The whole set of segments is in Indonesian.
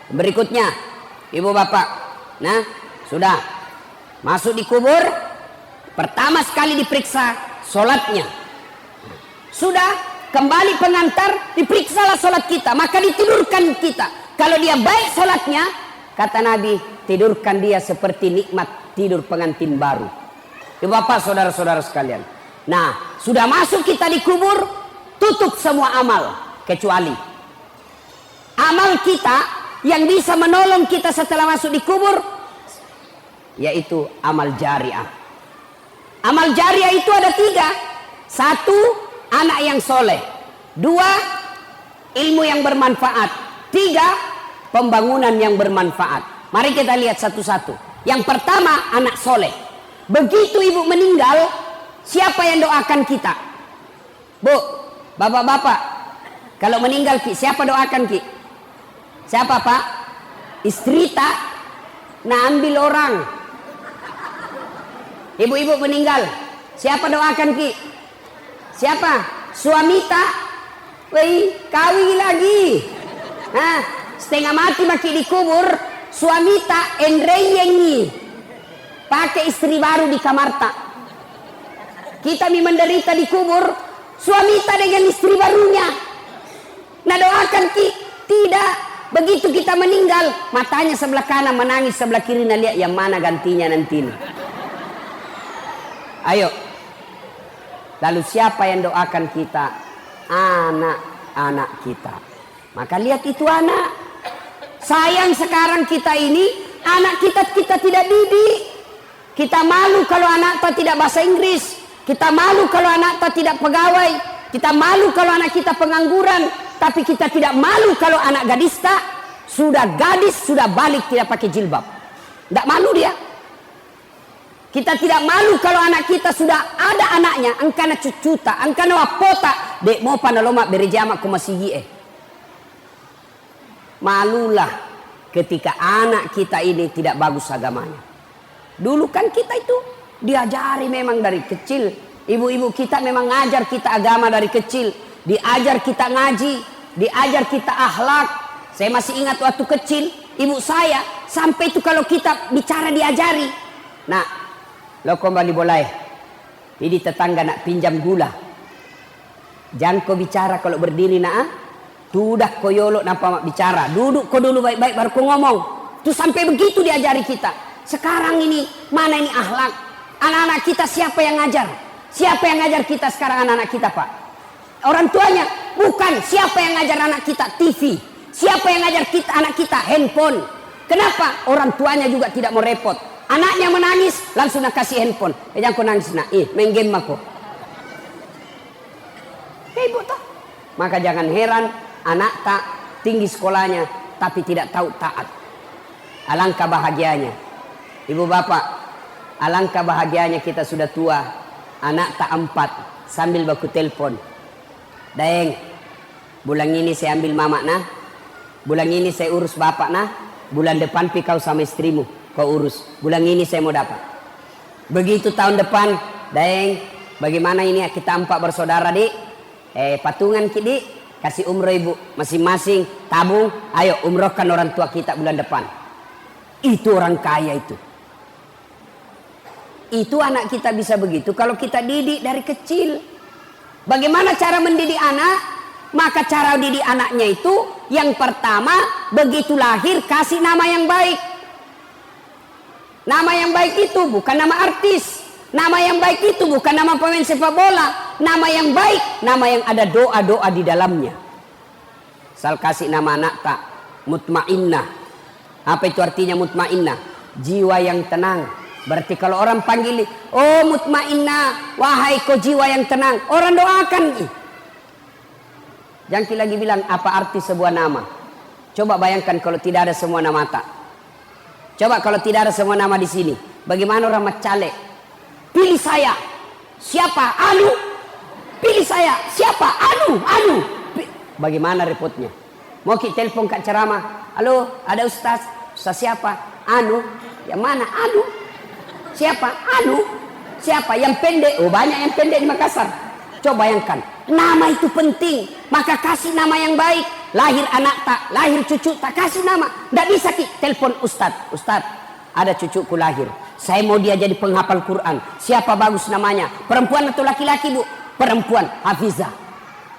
Berikutnya, ibu bapak, nah sudah masuk di kubur, pertama sekali diperiksa sholatnya. Sudah kembali pengantar, diperiksalah sholat kita, maka ditidurkan kita. Kalau dia baik sholatnya, kata Nabi, tidurkan dia seperti nikmat tidur pengantin baru. Ibu bapak, saudara-saudara sekalian. Nah, sudah masuk kita di kubur, tutup semua amal, kecuali amal kita yang bisa menolong kita setelah masuk di kubur, yaitu amal jariah. Amal jariah itu ada 3. 1, anak yang soleh. 2, ilmu yang bermanfaat. 3, pembangunan yang bermanfaat. Mari kita lihat satu-satu. Yang pertama, anak soleh. Begitu ibu meninggal, siapa yang doakan kita? Bu, bapak-bapak, kalau meninggal Ki, siapa doakan Ki? Siapa Pak? Istri tak? Nah, ambil orang. Ibu-ibu meninggal, siapa doakan Ki? Siapa? Suami tak? Wei, kawin lagi. Nah, setengah mati maki di kubur, suami tak enreyengi. Pakai istri baru di kamar tak. Kita menderita di kubur, suami tak dengan istri barunya. Nah, doakan Ki? Tidak. Begitu kita meninggal, matanya sebelah kanan menangis, sebelah kiri nah lihat yang mana gantinya nanti. Ayo. Lalu siapa yang doakan kita? Anak-anak kita. Maka lihat itu anak. Sayang sekarang kita ini, anak kita tidak didik. Kita malu kalau anak kita tidak bahasa Inggris. Kita malu kalau anak kita tidak pegawai. Kita malu kalau anak kita pengangguran. Tapi kita tidak malu kalau anak gadis tak. Sudah gadis, sudah balik tidak pakai jilbab. Tidak malu dia. Kita tidak malu kalau anak kita sudah ada anaknya. Angkana cucuta, angkana wapota. Dek mau panaloma berjama kumasigie. Malulah ketika anak kita ini tidak bagus agamanya. Dulu kan kita itu diajari memang dari kecil. Ibu-ibu kita memang ngajar kita agama dari kecil. Diajar kita ngaji, diajar kita akhlak. Saya masih ingat waktu kecil, ibu saya sampai itu kalau kita bicara diajari. Nah, lo kembali boleh. Jadi tetangga nak pinjam gula. Jangan kau bicara kalau berdiri nak. Tudah koyolok nampak bicara. Duduk kau dulu baik-baik baru kau ngomong. Tuh sampai begitu diajari kita. Sekarang ini mana ini akhlak? Anak-anak kita siapa yang ngajar? Siapa yang ngajar kita sekarang anak-anak kita Pak? Orang tuanya? Bukan. Siapa yang ngajar anak kita? TV. Siapa yang ngajar kita anak kita? Handphone. Kenapa? Orang tuanya juga tidak mau repot. Anaknya menangis langsung nak kasih handphone. Jangan kau nangis nak. Main game aku. Ibu toh. Maka jangan heran anak tak tinggi sekolahnya tapi tidak tahu taat. Alangkah bahagianya. Ibu bapak, alangkah bahagianya kita sudah tua. Anak tak 4 sambil baku telepon. Daeng, bulan ini saya ambil mama nah. Bulan ini saya urus bapak nah. Bulan depan pi kau sama istrimu kau urus. Bulan ini saya mau dapat. Begitu tahun depan, Daeng, bagaimana ini kita 4 bersaudara dik? Patungan dik, kasih umroh ibu masing-masing tabung. Ayo umrohkan orang tua kita bulan depan. Itu orang kaya itu. Itu anak kita bisa begitu kalau kita didik dari kecil. Bagaimana cara mendidik anak? Maka cara didik anaknya itu yang pertama begitu lahir kasih nama yang baik. Nama yang baik itu bukan nama artis. Nama yang baik itu bukan nama pemain sepak bola. Nama yang baik, nama yang ada doa-doa di dalamnya. Sal kasih nama anak tak mutmainnah. Apa itu artinya mutmainnah? Jiwa yang tenang. Berarti kalau orang panggil, oh mutmainnah, wahai kau jiwa yang tenang, orang doakan. Jangan lagi bilang apa arti sebuah nama. Coba bayangkan kalau tidak ada semua nama tak. Coba kalau tidak ada semua nama di sini, bagaimana orang macale? Pilih saya, siapa? Anu. Pilih saya, siapa? Anu. Bagaimana repotnya? Mau kita telepon Kak ceramah, halo, ada Ustaz siapa? Anu. Yang mana? Anu. Siapa? Anu. Siapa? Yang pendek. Oh banyak yang pendek di Makassar. Coba bayangkan. Nama itu penting. Maka kasih nama yang baik. lahir anak tak, lahir cucu tak, kasih nama. Tidak bisa ki, telepon Ustadz. Ustadz, ada cucuku lahir. Saya mau dia jadi penghafal Quran. Siapa bagus namanya? Perempuan atau laki-laki, Bu? Perempuan, Hafizah.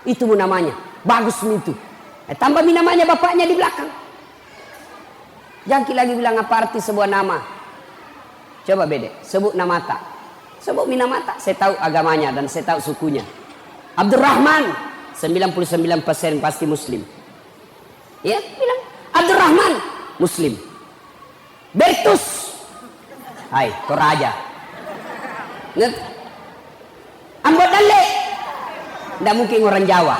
Itu Bu namanya. Bagus itu. Tambah namanya bapaknya di belakang. Jangan lagi bilang apa arti sebuah nama. Coba beda, sebut nama tak. Sebut nama tak, saya tahu agamanya dan saya tahu sukunya. Abdurrahman, 99% pasti Muslim. Ya, bilang Abdurrahman, Muslim. Bertus, hai, Toraja. Ngerti? Ambot Dale, tidak mungkin orang Jawa.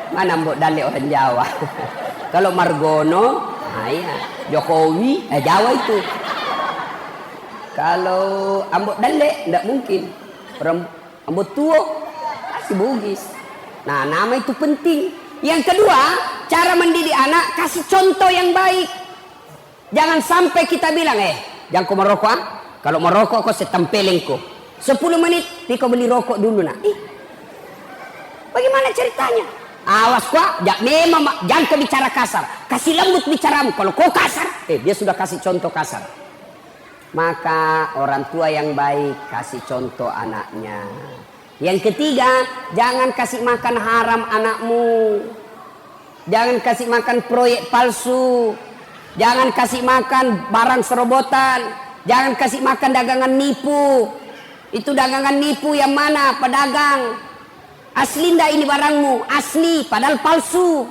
Mana Ambot Dale orang Jawa? Kalau Margono, iya, Jokowi, Jawa itu. Kalau Ambot Dale, tidak mungkin. Ambot Tuo, masih Bugis. Nah, nama itu penting. Yang kedua, cara mendidik anak, kasih contoh yang baik. Jangan sampai kita bilang, jangan kau merokok, ah? Kalau merokok kau setempelin kau. 10 menit, kau beli rokok dulu nak. Bagaimana ceritanya? Awas kau, jangan kau bicara kasar. Kasih lembut bicaramu. Kalau kau kasar, dia sudah kasih contoh kasar. Maka orang tua yang baik kasih contoh anaknya. Yang ketiga, jangan kasih makan haram anakmu. Jangan kasih makan proyek palsu. Jangan kasih makan barang serobotan. Jangan kasih makan dagangan nipu. Itu dagangan nipu yang mana? Pedagang. Asli ndak ini barangmu? Asli, padahal palsu.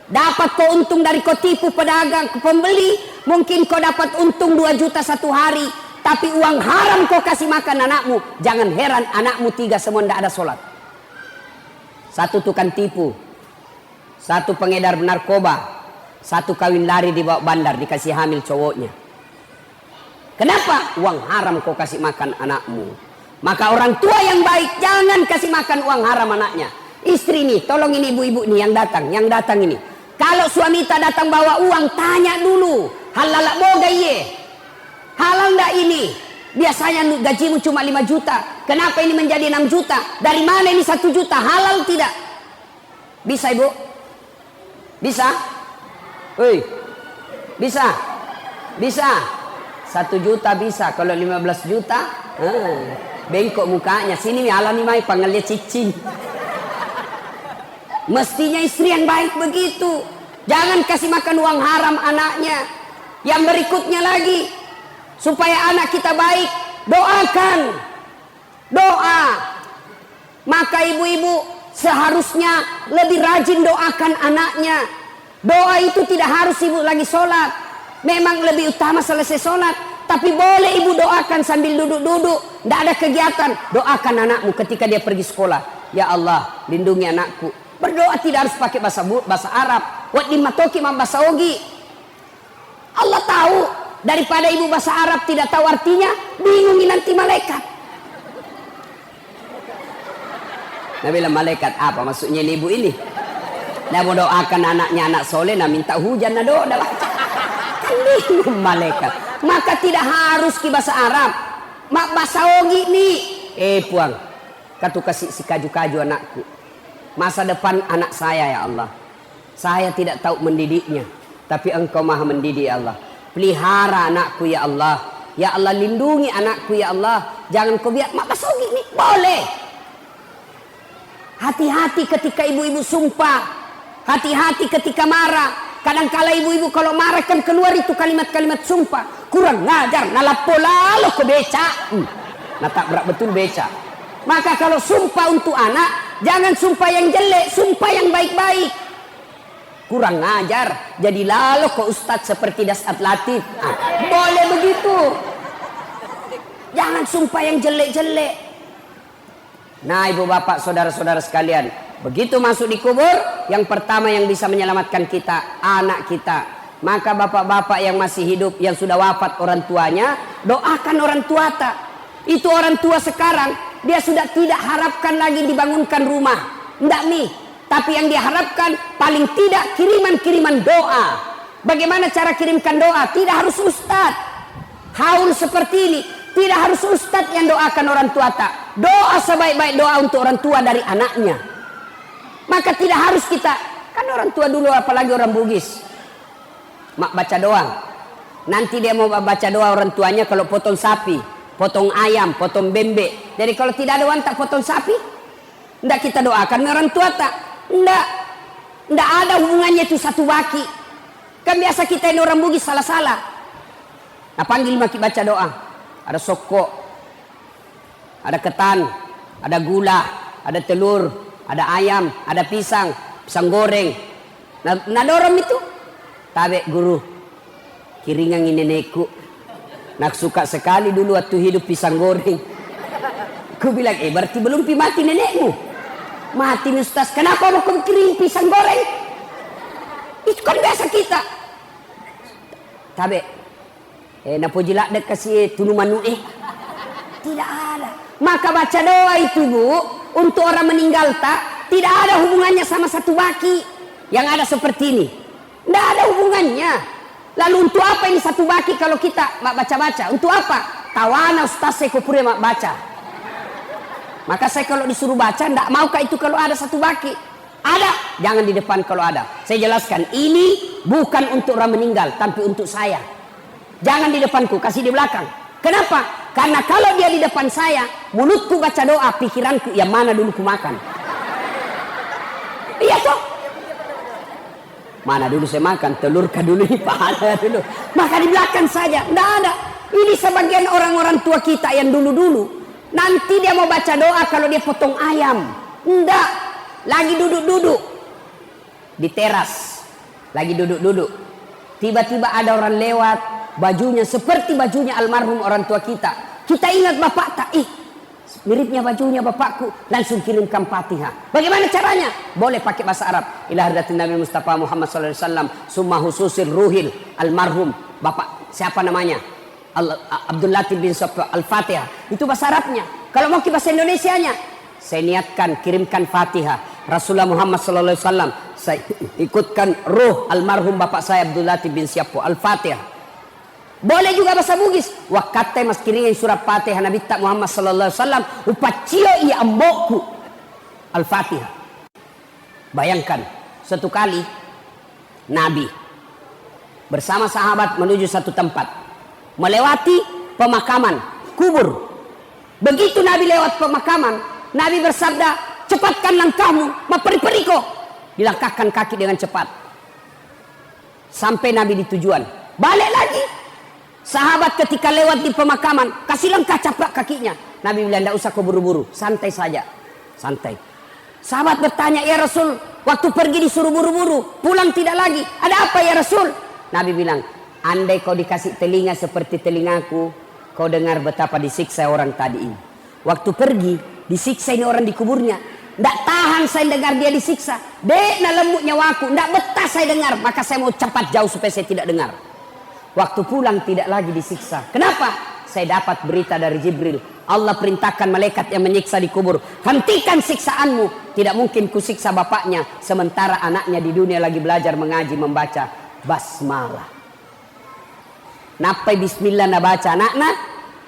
Dapat kau untung dari kau tipu pedagang ke pembeli. Mungkin kau dapat untung 2 juta satu hari. Tapi uang haram kau kasih makan anakmu. Jangan heran anakmu 3 semua ndak ada sholat. 1 tukang tipu. 1 pengedar narkoba. 1 kawin lari di bawah bandar dikasih hamil cowoknya. Kenapa? Uang haram kau kasih makan anakmu. Maka orang tua yang baik jangan kasih makan uang haram anaknya. Istri nih, tolong ini ibu-ibu nih yang datang ini. Kalau suami tak datang bawa uang, tanya dulu. Halal boga ye. Halal ndak ini? Biasanya gajimu cuma 5 juta. Kenapa ini menjadi 6 juta? Dari mana ini 1 juta? Halal tidak? Bisa ibu? Bisa? Bisa? Bisa? 1 juta bisa. Kalau 15 juta, bengkok mukanya. Sini nih ala nih mai panggilnya cicing. Mestinya istri yang baik begitu. Jangan kasih makan uang haram anaknya. Yang berikutnya lagi, supaya anak kita baik, doakan. Doa. Maka ibu-ibu seharusnya lebih rajin doakan anaknya. Doa itu tidak harus ibu lagi sholat. Memang lebih utama selesai sholat. Tapi boleh ibu doakan sambil duduk-duduk. Tidak ada kegiatan. Doakan anakmu ketika dia pergi sekolah. Ya Allah, lindungi anakku. Berdoa tidak harus pakai bahasa Arab. Wat dimatoki bahasa Ogi. Allah tahu. Daripada ibu bahasa Arab tidak tahu artinya, bingungin nanti malaikat. Nah bilang malaikat apa maksudnya ini ibu ini? Nah mau doakan anaknya anak soleh, nah minta hujan, nah doa dah baca. Kan bingung malaikat. Maka tidak harus ke bahasa Arab. Mak bahasa Ogi nih. Puang, katu kasih si kaju-kaju anakku. Masa depan anak saya ya Allah. Saya tidak tahu mendidiknya, tapi Engkau Maha mendidik ya Allah. Pelihara anakku ya Allah. Ya Allah lindungi anakku ya Allah. Jangan kau biar mak bahasa Ogi nih. Boleh. Hati-hati ketika ibu-ibu sumpah. Hati-hati ketika marah. Kadang-kala ibu-ibu kalau marah kan keluar itu kalimat-kalimat sumpah. Kurang ngajar, nalapola lo ke beca. Tak berat betul beca. Maka kalau sumpah untuk anak, jangan sumpah yang jelek, sumpah yang baik-baik. Kurang ngajar, jadi lalu ke ustadz seperti Dasat Latif. Boleh begitu. Jangan sumpah yang jelek-jelek. Nah ibu bapak saudara-saudara sekalian, begitu masuk di kubur, yang pertama yang bisa menyelamatkan kita, anak kita. Maka bapak-bapak yang masih hidup, yang sudah wafat orang tuanya, doakan orang tua tak. Itu orang tua sekarang, dia sudah tidak harapkan lagi dibangunkan rumah. Tidak nih. Tapi yang diharapkan paling tidak kiriman-kiriman doa. Bagaimana cara kirimkan doa? Tidak harus ustadz. Haul seperti ini. Tidak harus ustadz yang doakan orang tua tak. Doa sebaik-baik doa untuk orang tua dari anaknya. Maka tidak harus kita, kan orang tua dulu apalagi orang Bugis, mak baca doang. Nanti dia mau baca doa orang tuanya kalau potong sapi, potong ayam, potong bebek. Jadi kalau tidak ada tak potong sapi, ndak kita doakan orang tua tak? Ndak ada hubungannya itu satu baki. Kan biasa kita ini orang Bugis salah-salah. Nah panggil maki baca doa. Ada sokok, ada ketan, ada gula, ada telur, ada ayam, ada pisang goreng. Nah dorong itu. Tabe guru, kiringan ini nenekku. Nak suka sekali dulu waktu hidup pisang goreng. Ku bilang, berarti belum mati nenekmu. Mati nih Ustaz, kenapa mau kau kirim pisang goreng? Itu kan biasa kita. Tabe, napo jilak dek kasih tunu manu tidak ada. Maka baca doa itu Bu, untuk orang meninggal tidak ada hubungannya sama satu baki. Yang ada seperti ini. Tidak ada hubungannya. Lalu untuk apa ini satu baki kalau kita baca-baca? Untuk apa? Tawana Ustaz saya kupure mak baca. Maka saya kalau disuruh baca, tidak maukah itu kalau ada satu baki? Ada, jangan di depan kalau ada. Saya jelaskan, ini bukan untuk orang meninggal, tapi untuk saya. Jangan di depanku, kasih di belakang. Kenapa? Karena kalau dia di depan saya, mulutku baca doa, pikiranku yang mana dulu ku makan. Iya toh? Mana dulu saya makan, telur kah dulu, pahala dulu. Maka di belakang saja, tidak ada. Ini sebagian orang-orang tua kita yang dulu-dulu. Nanti dia mau baca doa kalau dia potong ayam. Tidak. Lagi duduk-duduk di teras, lagi duduk-duduk. Tiba-tiba ada orang lewat, bajunya seperti bajunya almarhum orang tua kita. Kita ingat bapak tak? Miripnya bajunya bapakku. Langsung kirimkan Fatihah. Bagaimana caranya? Boleh pakai bahasa Arab. Ila hadratin Nabi Mustafa Muhammad SAW. Summa hususir ruhil almarhum. Bapak siapa namanya? Abdul Latif bin Sofyan Al-Fatihah. Itu bahasa Arabnya. Kalau mau ke bahasa Indonesianya, saya niatkan kirimkan Fatihah. Rasulullah Muhammad SAW, saya ikutkan ruh almarhum bapak saya Abdul Latif bin Siapo Al-Fatihah. Boleh juga bahasa Bugis. Wakate mas kiringin surat Fatihah Nabi tak Muhammad SAW upacio ia ambokku Al-Fatihah. Bayangkan satu kali Nabi bersama sahabat menuju satu tempat, melewati pemakaman kubur. Begitu Nabi lewat pemakaman, Nabi bersabda, cepatkan langkahmu, maperi-periko. Dilangkahkan kaki dengan cepat. Sampai Nabi di tujuan. Balik lagi. Sahabat ketika lewat di pemakaman, kasih langkah caplak kakinya. Nabi bilang, tidak usah kau buru-buru, santai saja. Santai. Sahabat bertanya, ya Rasul, waktu pergi disuruh buru-buru, pulang tidak lagi. Ada apa ya Rasul? Nabi bilang, andai kau dikasih telinga seperti telingaku, kau dengar betapa disiksa orang tadi ini. Waktu pergi, disiksa ini orang di kuburnya. Tidak tahan saya dengar dia disiksa. Dek na lemuk nyawaku. Tidak betah saya dengar. Maka saya mau cepat jauh supaya saya tidak dengar. Waktu pulang tidak lagi disiksa. Kenapa? Saya dapat berita dari Jibril. Allah perintahkan malaikat yang menyiksa di kubur. Hentikan siksaanmu. Tidak mungkin kusiksa bapaknya. Sementara anaknya di dunia lagi belajar mengaji membaca basmalah. Napai bismillah na baca anaknya.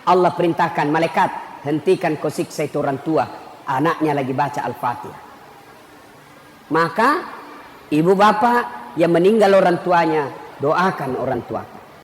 Allah perintahkan malaikat. Hentikan kau siksa itu orang tua. Anaknya lagi baca Al-Fatihah. Maka ibu bapak yang meninggal orang tuanya, doakan orang tua.